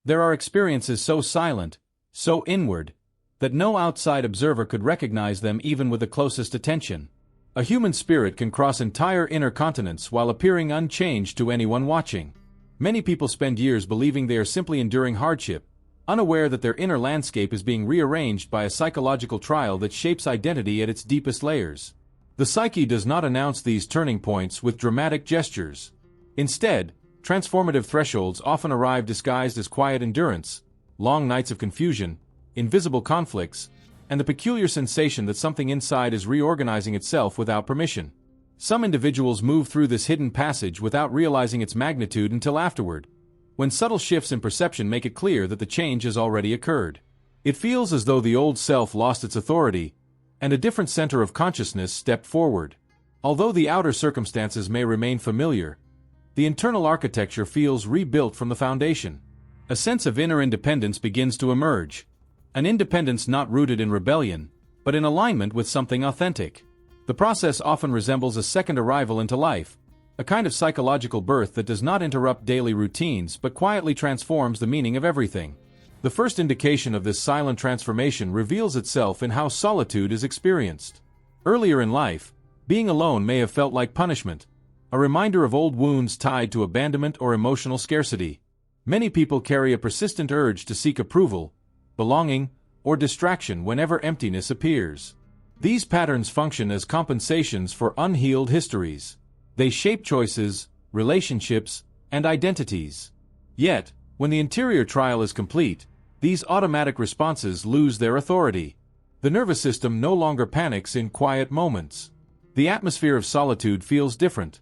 There are experiences so silent, so inward, that no outside observer could recognize them even with the closest attention. A human spirit can cross entire inner continents while appearing unchanged to anyone watching. Many people spend years believing they are simply enduring hardship, unaware that their inner landscape is being rearranged by a psychological trial that shapes identity at its deepest layers. The psyche does not announce these turning points with dramatic gestures. Instead, transformative thresholds often arrive disguised as quiet endurance, long nights of confusion, invisible conflicts, and the peculiar sensation that something inside is reorganizing itself without permission. Some individuals move through this hidden passage without realizing its magnitude until afterward, when subtle shifts in perception make it clear that the change has already occurred. It feels as though the old self lost its authority, and a different center of consciousness stepped forward. Although the outer circumstances may remain familiar, the internal architecture feels rebuilt from the foundation. A sense of inner independence begins to emerge. An independence not rooted in rebellion, but in alignment with something authentic. The process often resembles a second arrival into life, a kind of psychological birth that does not interrupt daily routines but quietly transforms the meaning of everything. The first indication of this silent transformation reveals itself in how solitude is experienced. Earlier in life, being alone may have felt like punishment, a reminder of old wounds tied to abandonment or emotional scarcity. Many people carry a persistent urge to seek approval, belonging, or distraction whenever emptiness appears. These patterns function as compensations for unhealed histories. They shape choices, relationships, and identities. Yet, when the interior trial is complete, these automatic responses lose their authority. The nervous system no longer panics in quiet moments. The atmosphere of solitude feels different,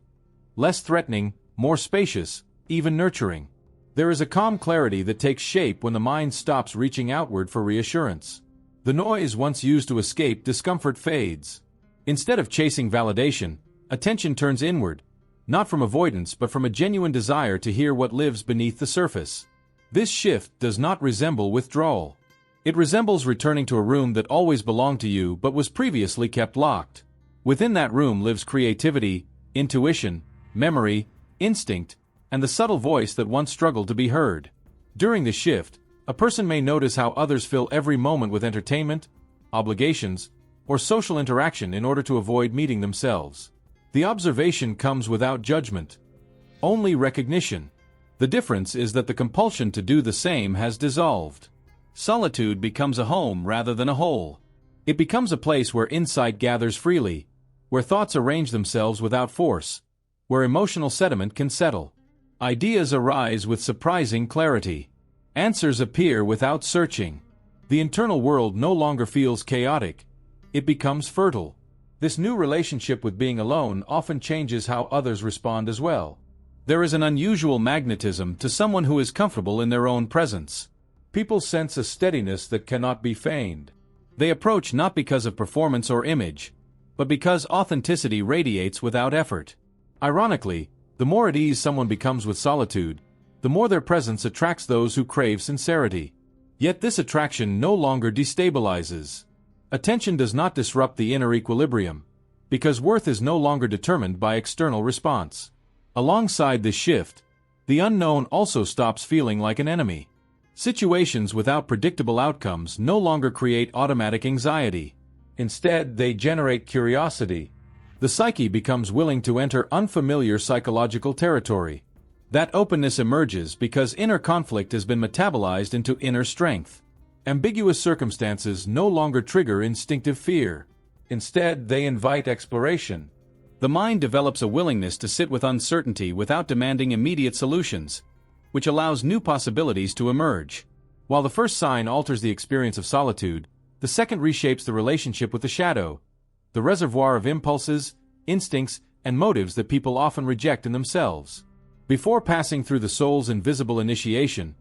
less threatening, more spacious, even nurturing. There is a calm clarity that takes shape when the mind stops reaching outward for reassurance. The noise once used to escape discomfort fades. Instead of chasing validation, attention turns inward, not from avoidance but from a genuine desire to hear what lives beneath the surface. This shift does not resemble withdrawal. It resembles returning to a room that always belonged to you but was previously kept locked. Within that room lives creativity, intuition, memory, instinct, and the subtle voice that once struggled to be heard. During the shift, a person may notice how others fill every moment with entertainment, obligations, or social interaction in order to avoid meeting themselves. The observation comes without judgment, only recognition. The difference is that the compulsion to do the same has dissolved. Solitude becomes a home rather than a hole. It becomes a place where insight gathers freely, where thoughts arrange themselves without force, where emotional sediment can settle. Ideas arise with surprising clarity. Answers appear without searching. The internal world no longer feels chaotic. It becomes fertile. This new relationship with being alone often changes how others respond as well. There is an unusual magnetism to someone who is comfortable in their own presence. People sense a steadiness that cannot be feigned. They approach not because of performance or image, but because authenticity radiates without effort. Ironically, the more at ease someone becomes with solitude, the more their presence attracts those who crave sincerity. Yet this attraction no longer destabilizes. Attention does not disrupt the inner equilibrium, because worth is no longer determined by external response. Alongside this shift, the unknown also stops feeling like an enemy. Situations without predictable outcomes no longer create automatic anxiety. Instead, they generate curiosity. The psyche becomes willing to enter unfamiliar psychological territory. That openness emerges because inner conflict has been metabolized into inner strength. Ambiguous circumstances no longer trigger instinctive fear. Instead, they invite exploration. The mind develops a willingness to sit with uncertainty without demanding immediate solutions, which allows new possibilities to emerge. While the first sign alters the experience of solitude, the second reshapes the relationship with the shadow, the reservoir of impulses, instincts, and motives that people often reject in themselves. Before passing through the soul's invisible initiation,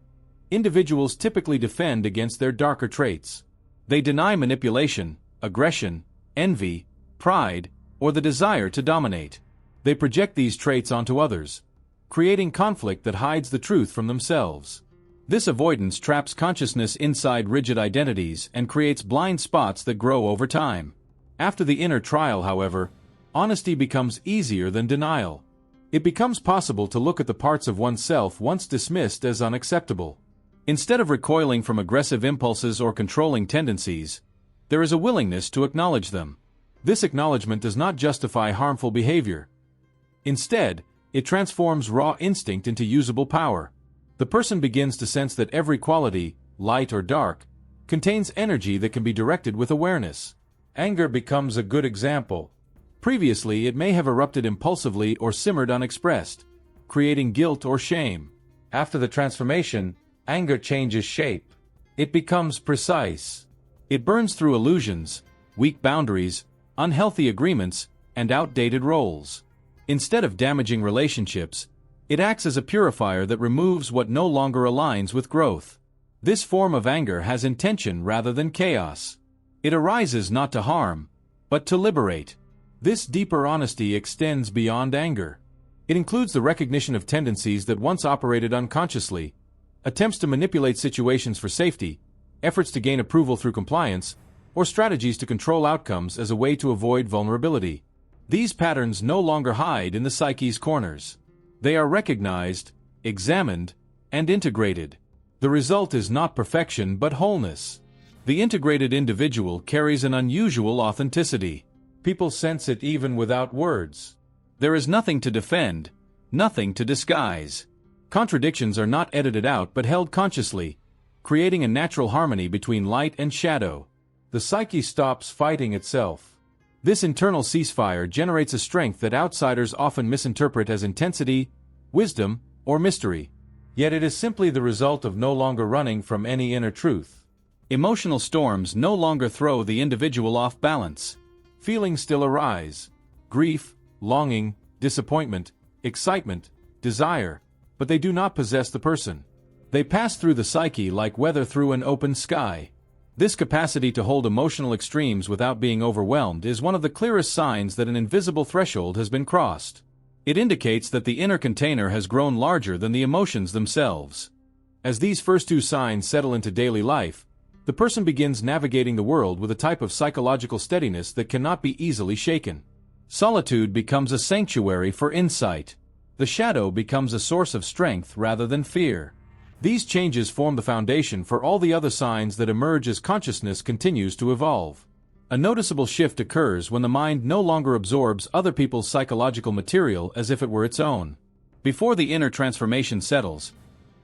individuals typically defend against their darker traits. They deny manipulation, aggression, envy, pride, or the desire to dominate. They project these traits onto others, creating conflict that hides the truth from themselves. This avoidance traps consciousness inside rigid identities and creates blind spots that grow over time. After the inner trial, however, honesty becomes easier than denial. It becomes possible to look at the parts of oneself once dismissed as unacceptable. Instead of recoiling from aggressive impulses or controlling tendencies, there is a willingness to acknowledge them. This acknowledgement does not justify harmful behavior. Instead, it transforms raw instinct into usable power. The person begins to sense that every quality, light or dark, contains energy that can be directed with awareness. Anger becomes a good example. Previously, it may have erupted impulsively or simmered unexpressed, creating guilt or shame. After the transformation, anger changes shape. It becomes precise. It burns through illusions, weak boundaries, unhealthy agreements, and outdated roles. Instead of damaging relationships, it acts as a purifier that removes what no longer aligns with growth. This form of anger has intention rather than chaos. It arises not to harm, but to liberate. This deeper honesty extends beyond anger. It includes the recognition of tendencies that once operated unconsciously, attempts to manipulate situations for safety, efforts to gain approval through compliance, or strategies to control outcomes as a way to avoid vulnerability. These patterns no longer hide in the psyche's corners. They are recognized, examined, and integrated. The result is not perfection but wholeness. The integrated individual carries an unusual authenticity. People sense it even without words. There is nothing to defend, nothing to disguise. Contradictions are not edited out but held consciously, creating a natural harmony between light and shadow. The psyche stops fighting itself. This internal ceasefire generates a strength that outsiders often misinterpret as intensity, wisdom, or mystery. Yet it is simply the result of no longer running from any inner truth. Emotional storms no longer throw the individual off balance. Feelings still arise: grief, longing, disappointment, excitement, desire, but they do not possess the person. They pass through the psyche like weather through an open sky. This capacity to hold emotional extremes without being overwhelmed is one of the clearest signs that an invisible threshold has been crossed. It indicates that the inner container has grown larger than the emotions themselves. As these first two signs settle into daily life, the person begins navigating the world with a type of psychological steadiness that cannot be easily shaken. Solitude becomes a sanctuary for insight. The shadow becomes a source of strength rather than fear. These changes form the foundation for all the other signs that emerge as consciousness continues to evolve. A noticeable shift occurs when the mind no longer absorbs other people's psychological material as if it were its own. Before the inner transformation settles,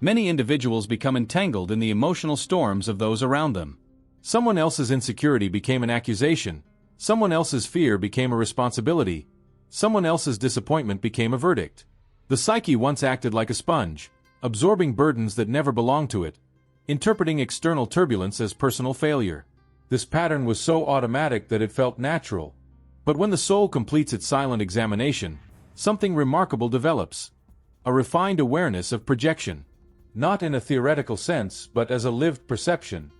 many individuals become entangled in the emotional storms of those around them. Someone else's insecurity became an accusation. Someone else's fear became a responsibility. Someone else's disappointment became a verdict. The psyche once acted like a sponge, absorbing burdens that never belonged to it, interpreting external turbulence as personal failure. This pattern was so automatic that it felt natural. But when the soul completes its silent examination, something remarkable develops: a refined awareness of projection. Not in a theoretical sense, but as a lived perception.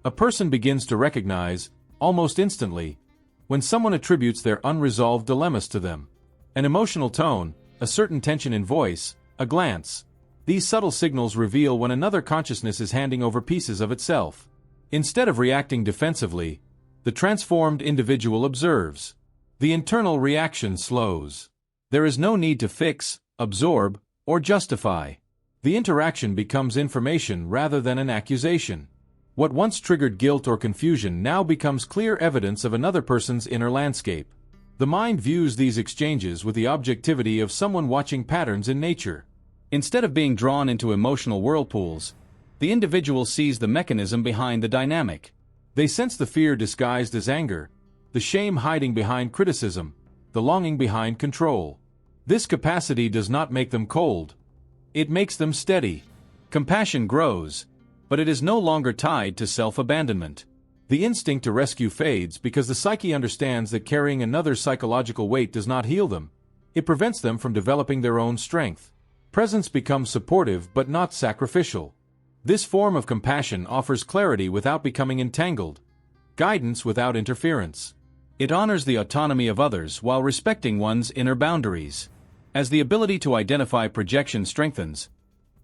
A person begins to recognize, almost instantly, when someone attributes their unresolved dilemmas to them. An emotional tone, a certain tension in voice, a glance. These subtle signals reveal when another consciousness is handing over pieces of itself. Instead of reacting defensively, the transformed individual observes. The internal reaction slows. There is no need to fix, absorb, or justify. The interaction becomes information rather than an accusation. What once triggered guilt or confusion now becomes clear evidence of another person's inner landscape. The mind views these exchanges with the objectivity of someone watching patterns in nature. Instead of being drawn into emotional whirlpools, the individual sees the mechanism behind the dynamic. They sense the fear disguised as anger, the shame hiding behind criticism, the longing behind control. This capacity does not make them cold. It makes them steady. Compassion grows, but it is no longer tied to self-abandonment. The instinct to rescue fades because the psyche understands that carrying another's psychological weight does not heal them. It prevents them from developing their own strength. Presence becomes supportive but not sacrificial. This form of compassion offers clarity without becoming entangled, guidance without interference. It honors the autonomy of others while respecting one's inner boundaries. As the ability to identify projection strengthens,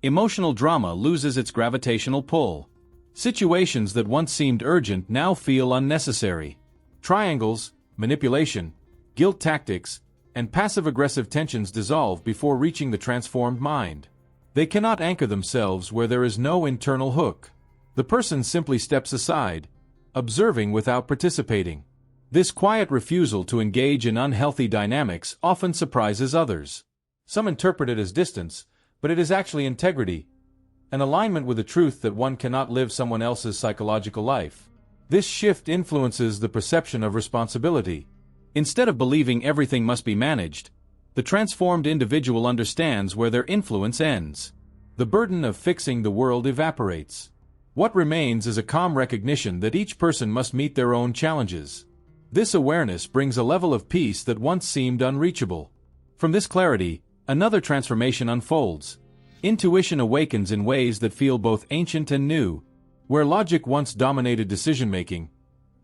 emotional drama loses its gravitational pull. Situations that once seemed urgent now feel unnecessary. Triangles, manipulation, guilt tactics, and passive-aggressive tensions dissolve before reaching the transformed mind. They cannot anchor themselves where there is no internal hook. The person simply steps aside, observing without participating. This quiet refusal to engage in unhealthy dynamics often surprises others. Some interpret it as distance, but it is actually integrity, an alignment with the truth that one cannot live someone else's psychological life. This shift influences the perception of responsibility. Instead of believing everything must be managed, the transformed individual understands where their influence ends. The burden of fixing the world evaporates. What remains is a calm recognition that each person must meet their own challenges. This awareness brings a level of peace that once seemed unreachable. From this clarity, another transformation unfolds. Intuition awakens in ways that feel both ancient and new. Where logic once dominated decision-making,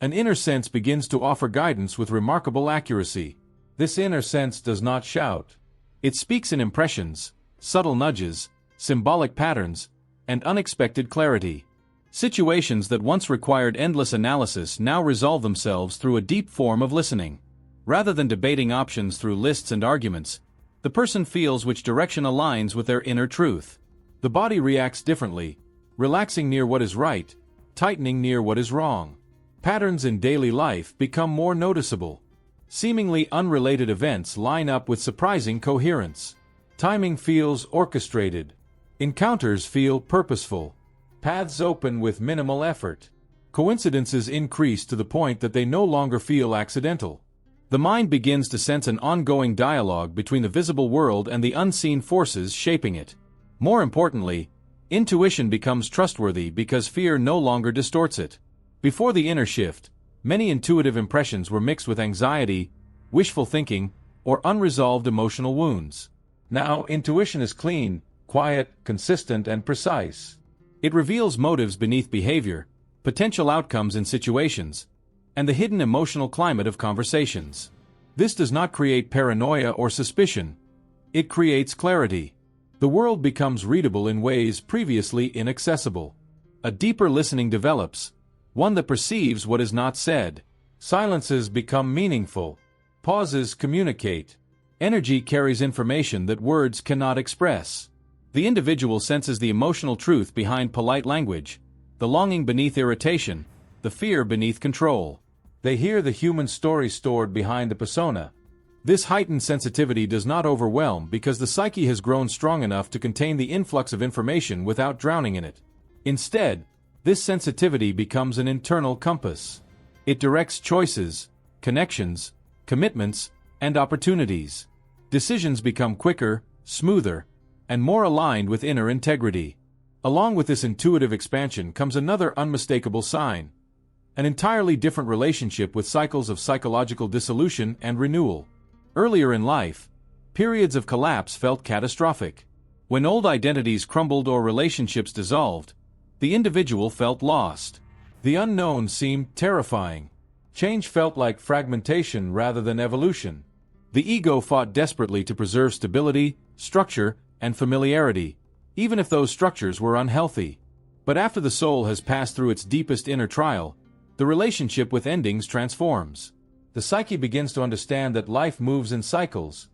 an inner sense begins to offer guidance with remarkable accuracy. This inner sense does not shout. It speaks in impressions, subtle nudges, symbolic patterns, and unexpected clarity. Situations that once required endless analysis now resolve themselves through a deep form of listening. Rather than debating options through lists and arguments, the person feels which direction aligns with their inner truth. The body reacts differently, relaxing near what is right, tightening near what is wrong. Patterns in daily life become more noticeable. Seemingly unrelated events line up with surprising coherence. Timing feels orchestrated. Encounters feel purposeful. Paths open with minimal effort. Coincidences increase to the point that they no longer feel accidental. The mind begins to sense an ongoing dialogue between the visible world and the unseen forces shaping it. More importantly, intuition becomes trustworthy because fear no longer distorts it. Before the inner shift, many intuitive impressions were mixed with anxiety, wishful thinking, or unresolved emotional wounds. Now, intuition is clean, quiet, consistent, and precise. It reveals motives beneath behavior, potential outcomes in situations, and the hidden emotional climate of conversations. This does not create paranoia or suspicion. It creates clarity. The world becomes readable in ways previously inaccessible. A deeper listening develops, one that perceives what is not said. Silences become meaningful. Pauses communicate. Energy carries information that words cannot express. The individual senses the emotional truth behind polite language, the longing beneath irritation, the fear beneath control. They hear the human story stored behind the persona. This heightened sensitivity does not overwhelm because the psyche has grown strong enough to contain the influx of information without drowning in it. Instead, this sensitivity becomes an internal compass. It directs choices, connections, commitments, and opportunities. Decisions become quicker, smoother, and more aligned with inner integrity. Along with this intuitive expansion comes another unmistakable sign: an entirely different relationship with cycles of psychological dissolution and renewal. Earlier in life, periods of collapse felt catastrophic. When old identities crumbled or relationships dissolved, the individual felt lost. The unknown seemed terrifying. Change felt like fragmentation rather than evolution. The ego fought desperately to preserve stability, structure, and familiarity, even if those structures were unhealthy. But after the soul has passed through its deepest inner trial, the relationship with endings transforms. The psyche begins to understand that life moves in cycles,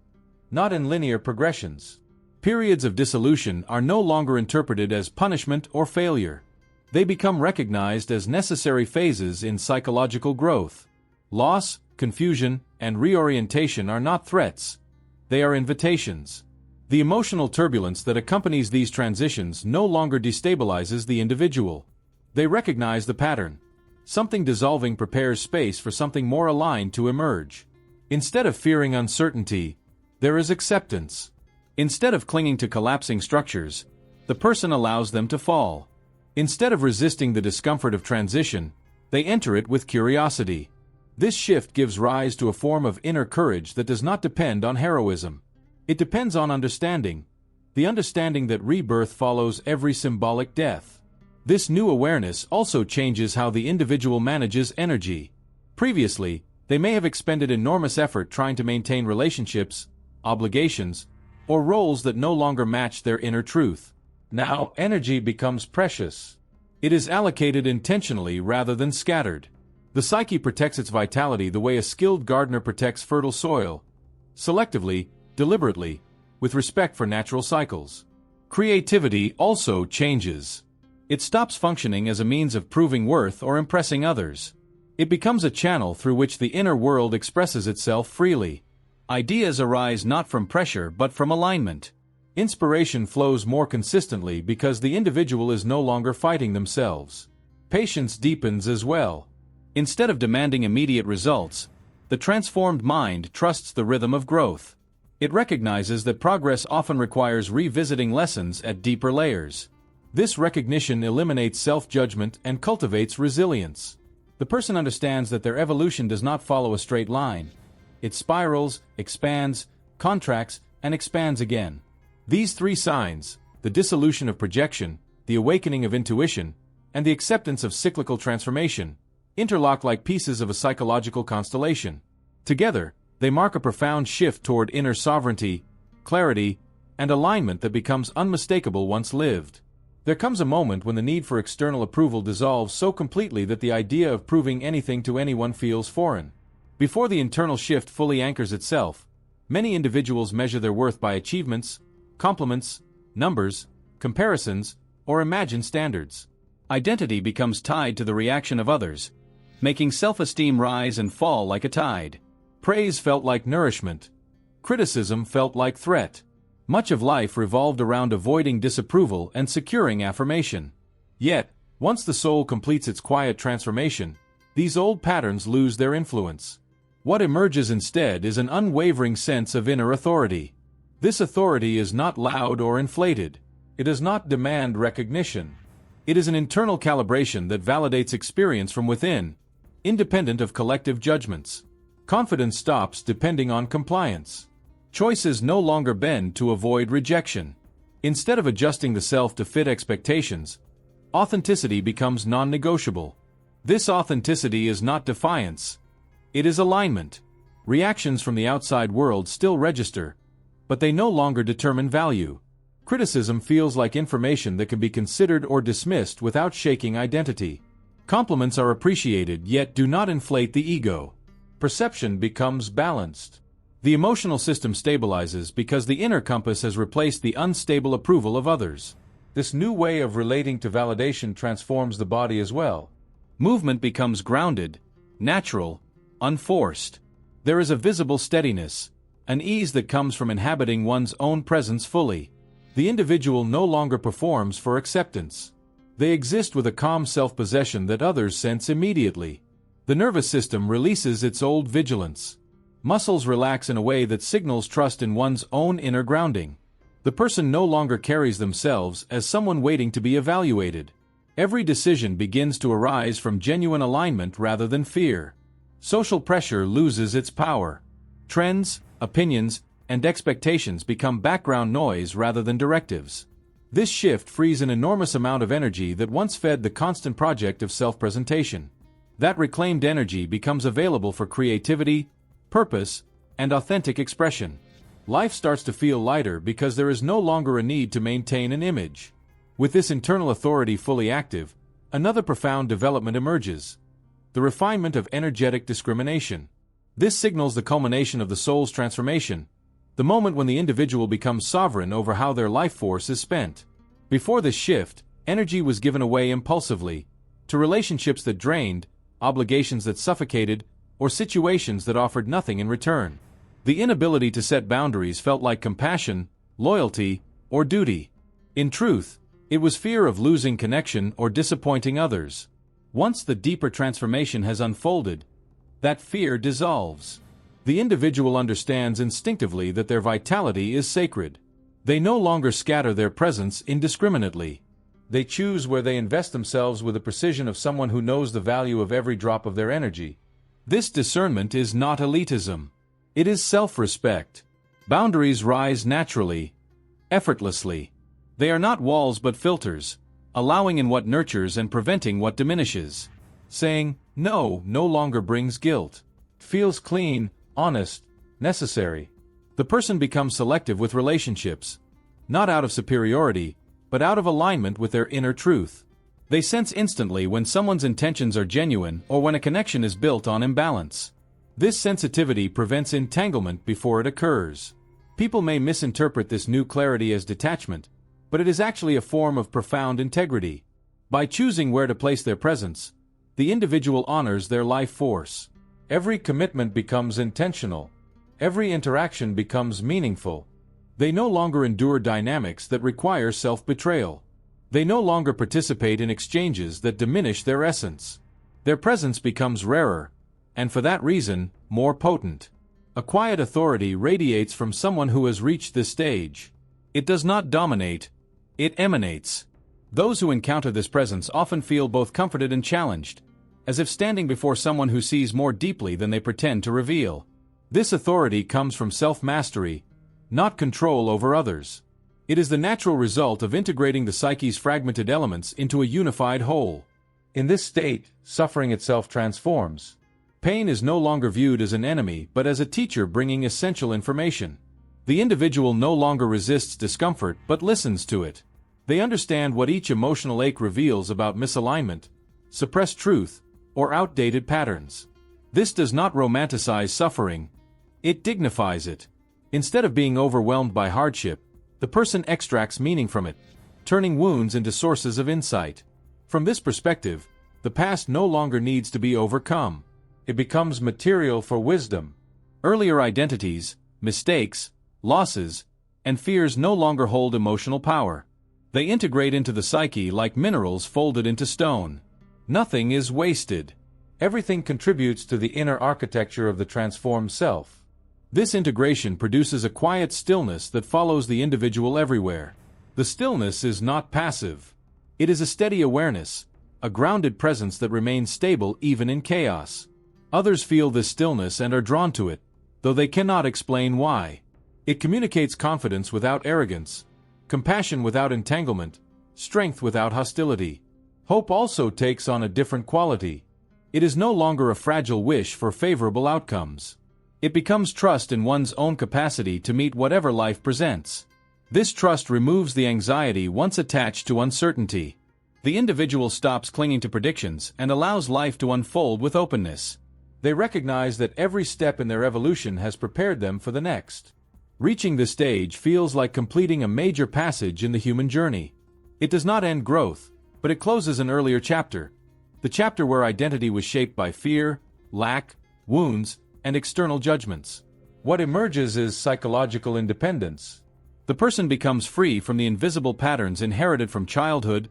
not in linear progressions. Periods of dissolution are no longer interpreted as punishment or failure. They become recognized as necessary phases in psychological growth. Loss, confusion, and reorientation are not threats. They are invitations. The emotional turbulence that accompanies these transitions no longer destabilizes the individual. They recognize the pattern. Something dissolving prepares space for something more aligned to emerge. Instead of fearing uncertainty, there is acceptance. Instead of clinging to collapsing structures, the person allows them to fall. Instead of resisting the discomfort of transition, they enter it with curiosity. This shift gives rise to a form of inner courage that does not depend on heroism. It depends on understanding, the understanding that rebirth follows every symbolic death. This new awareness also changes how the individual manages energy. Previously, they may have expended enormous effort trying to maintain relationships, obligations, or roles that no longer match their inner truth. Now, energy becomes precious. It is allocated intentionally rather than scattered. The psyche protects its vitality the way a skilled gardener protects fertile soil, selectively, deliberately, with respect for natural cycles. Creativity also changes. It stops functioning as a means of proving worth or impressing others. It becomes a channel through which the inner world expresses itself freely. Ideas arise not from pressure but from alignment. Inspiration flows more consistently because the individual is no longer fighting themselves. Patience deepens as well. Instead of demanding immediate results, the transformed mind trusts the rhythm of growth. It recognizes that progress often requires revisiting lessons at deeper layers. This recognition eliminates self-judgment and cultivates resilience. The person understands that their evolution does not follow a straight line. It spirals, expands, contracts, and expands again. These three signs, the dissolution of projection, the awakening of intuition, and the acceptance of cyclical transformation, interlock like pieces of a psychological constellation. Together, they mark a profound shift toward inner sovereignty, clarity, and alignment that becomes unmistakable once lived. There comes a moment when the need for external approval dissolves so completely that the idea of proving anything to anyone feels foreign. Before the internal shift fully anchors itself, many individuals measure their worth by achievements, compliments, numbers, comparisons, or imagined standards. Identity becomes tied to the reaction of others, making self-esteem rise and fall like a tide. Praise felt like nourishment. Criticism felt like threat. Much of life revolved around avoiding disapproval and securing affirmation. Yet, once the soul completes its quiet transformation, these old patterns lose their influence. What emerges instead is an unwavering sense of inner authority. This authority is not loud or inflated. It does not demand recognition. It is an internal calibration that validates experience from within, independent of collective judgments. Confidence stops depending on compliance. Choices no longer bend to avoid rejection. Instead of adjusting the self to fit expectations, authenticity becomes non-negotiable. This authenticity is not defiance. It is alignment. Reactions from the outside world still register, but they no longer determine value. Criticism feels like information that can be considered or dismissed without shaking identity. Compliments are appreciated yet do not inflate the ego. Perception becomes balanced. The emotional system stabilizes because the inner compass has replaced the unstable approval of others. This new way of relating to validation transforms the body as well. Movement becomes grounded, natural, unforced. There is a visible steadiness, an ease that comes from inhabiting one's own presence fully. The individual no longer performs for acceptance. They exist with a calm self-possession that others sense immediately. The nervous system releases its old vigilance. Muscles relax in a way that signals trust in one's own inner grounding. The person no longer carries themselves as someone waiting to be evaluated. Every decision begins to arise from genuine alignment rather than fear. Social pressure loses its power. Trends, opinions, and expectations become background noise rather than directives. This shift frees an enormous amount of energy that once fed the constant project of self-presentation. That reclaimed energy becomes available for creativity, purpose, and authentic expression. Life starts to feel lighter because there is no longer a need to maintain an image. With this internal authority fully active, another profound development emerges: the refinement of energetic discrimination. This signals the culmination of the soul's transformation, the moment when the individual becomes sovereign over how their life force is spent. Before this shift, energy was given away impulsively, to relationships that drained, obligations that suffocated, or situations that offered nothing in return. The inability to set boundaries felt like compassion, loyalty, or duty. In truth, it was fear of losing connection or disappointing others. Once the deeper transformation has unfolded, that fear dissolves. The individual understands instinctively that their vitality is sacred. They no longer scatter their presence indiscriminately. They choose where they invest themselves with the precision of someone who knows the value of every drop of their energy. This discernment is not elitism. It is self-respect. Boundaries rise naturally, effortlessly. They are not walls but filters, allowing in what nurtures and preventing what diminishes. Saying no longer brings guilt. It feels clean, honest, necessary. The person becomes selective with relationships, not out of superiority, but out of alignment with their inner truth. They sense instantly when someone's intentions are genuine or when a connection is built on imbalance. This sensitivity prevents entanglement before it occurs. People may misinterpret this new clarity as detachment, but it is actually a form of profound integrity. By choosing where to place their presence, the individual honors their life force. Every commitment becomes intentional. Every interaction becomes meaningful. They no longer endure dynamics that require self-betrayal. They no longer participate in exchanges that diminish their essence. Their presence becomes rarer, and for that reason, more potent. A quiet authority radiates from someone who has reached this stage. It does not dominate, it emanates. Those who encounter this presence often feel both comforted and challenged, as if standing before someone who sees more deeply than they pretend to reveal. This authority comes from self-mastery, not control over others. It is the natural result of integrating the psyche's fragmented elements into a unified whole. In this state, suffering itself transforms. Pain is no longer viewed as an enemy but as a teacher bringing essential information. The individual no longer resists discomfort but listens to it. They understand what each emotional ache reveals about misalignment, suppressed truth, or outdated patterns. This does not romanticize suffering, it dignifies it. Instead of being overwhelmed by hardship, the person extracts meaning from it, turning wounds into sources of insight. From this perspective, the past no longer needs to be overcome. It becomes material for wisdom. Earlier identities, mistakes, losses, and fears no longer hold emotional power. They integrate into the psyche like minerals folded into stone. Nothing is wasted. Everything contributes to the inner architecture of the transformed self. This integration produces a quiet stillness that follows the individual everywhere. The stillness is not passive. It is a steady awareness, a grounded presence that remains stable even in chaos. Others feel this stillness and are drawn to it, though they cannot explain why. It communicates confidence without arrogance, compassion without entanglement, strength without hostility. Hope also takes on a different quality. It is no longer a fragile wish for favorable outcomes. It becomes trust in one's own capacity to meet whatever life presents. This trust removes the anxiety once attached to uncertainty. The individual stops clinging to predictions and allows life to unfold with openness. They recognize that every step in their evolution has prepared them for the next. Reaching this stage feels like completing a major passage in the human journey. It does not end growth, but it closes an earlier chapter. The chapter where identity was shaped by fear, lack, wounds, and external judgments. What emerges is psychological independence. The person becomes free from the invisible patterns inherited from childhood,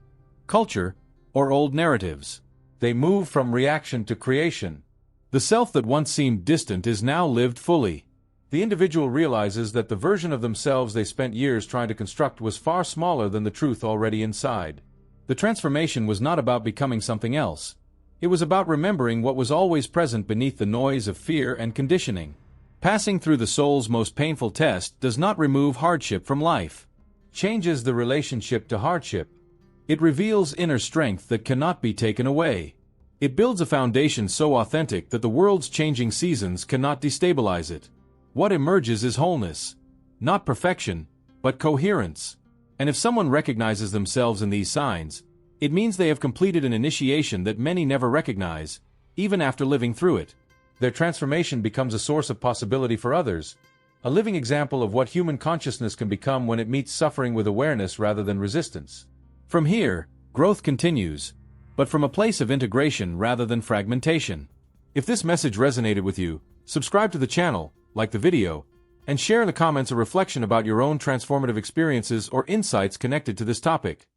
culture, or old narratives. They move from reaction to creation. The self that once seemed distant is now lived fully. The individual realizes that the version of themselves they spent years trying to construct was far smaller than the truth already inside. The transformation was not about becoming something else. It was about remembering what was always present beneath the noise of fear and conditioning. Passing through the soul's most painful test does not remove hardship from life. It changes the relationship to hardship. It reveals inner strength that cannot be taken away. It builds a foundation so authentic that the world's changing seasons cannot destabilize it. What emerges is wholeness. Not perfection, but coherence. And if someone recognizes themselves in these signs, it means they have completed an initiation that many never recognize, even after living through it. Their transformation becomes a source of possibility for others, a living example of what human consciousness can become when it meets suffering with awareness rather than resistance. From here, growth continues, but from a place of integration rather than fragmentation. If this message resonated with you, subscribe to the channel, like the video, and share in the comments a reflection about your own transformative experiences or insights connected to this topic.